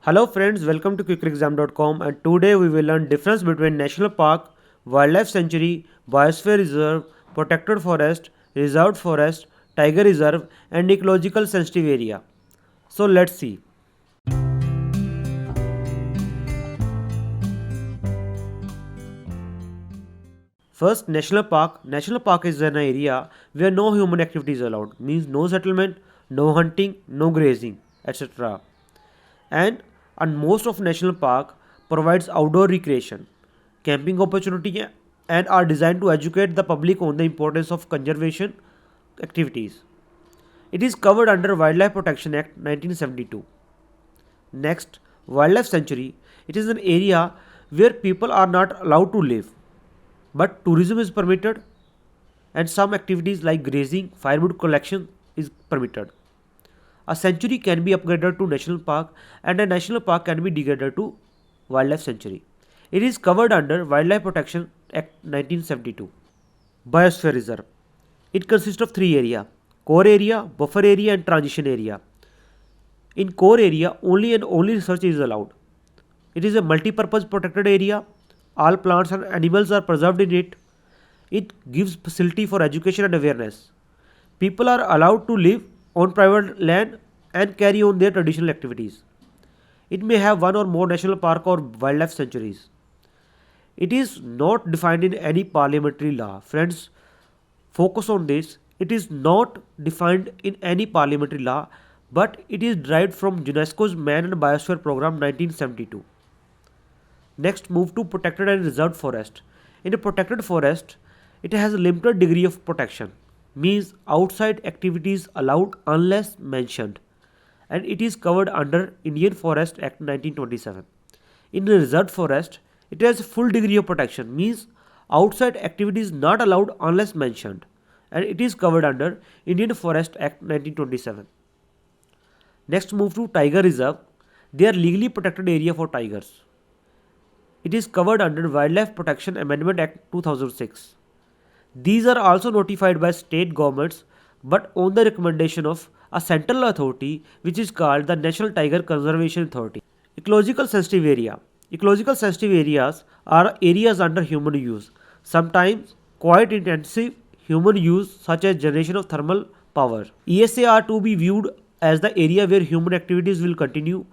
Hello friends, welcome to quickexam.com, and today we will learn difference between national park, wildlife sanctuary, biosphere reserve, protected forest, reserved forest, tiger reserve and ecological sensitive area. So let's see. First, national park. National park is an area where no human activity is allowed, means no settlement, no hunting, no grazing, etc. And most of national park provides outdoor recreation, camping opportunity, and are designed to educate the public on the importance of conservation activities. It is covered under Wildlife Protection Act 1972. Next, wildlife sanctuary. It is an area where people are not allowed to live, but tourism is permitted, and some activities like grazing, firewood collection is permitted. A sanctuary can be upgraded to national park, and a national park can be degraded to wildlife sanctuary. It is covered under Wildlife Protection Act 1972. Biosphere Reserve. It consists of three areas: core area, buffer area and transition area. In core area, only and only research is allowed. It is a multi-purpose protected area. All plants and animals are preserved in it. It gives facility for education and awareness. People are allowed to live on private land and carry on their traditional activities. It may have one or more national park or wildlife sanctuaries. It is not defined in any parliamentary law. Friends, focus on this. It is not defined in any parliamentary law, but it is derived from UNESCO's Man and Biosphere Program 1972. Next, move to protected and reserved forest. In a protected forest, it has a limited degree of protection, means outside activities allowed unless mentioned, and it is covered under Indian Forest Act 1927. In a reserved forest, it has a full degree of protection, means outside activities not allowed unless mentioned, and it is covered under Indian Forest Act 1927. Next, move to tiger reserve. They are legally protected area for tigers. It is covered under Wildlife Protection Amendment Act 2006. These are also notified by state governments, but on the recommendation of a central authority which is called the National Tiger Conservation Authority. Ecological sensitive area. Ecological sensitive areas are areas under human use, sometimes quite intensive human use such as generation of thermal power. ESA are to be viewed as the area where human activities will continue,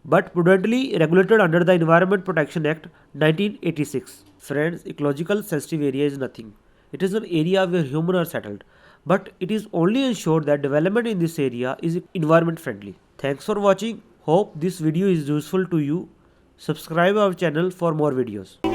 but prudently regulated under the Environment Protection Act 1986. Friends, ecological sensitive area is nothing. It is an area where humans are settled, but it is only ensured that development in this area is environment friendly. Thanks for watching. Hope this video is useful to you. Subscribe our channel for more videos.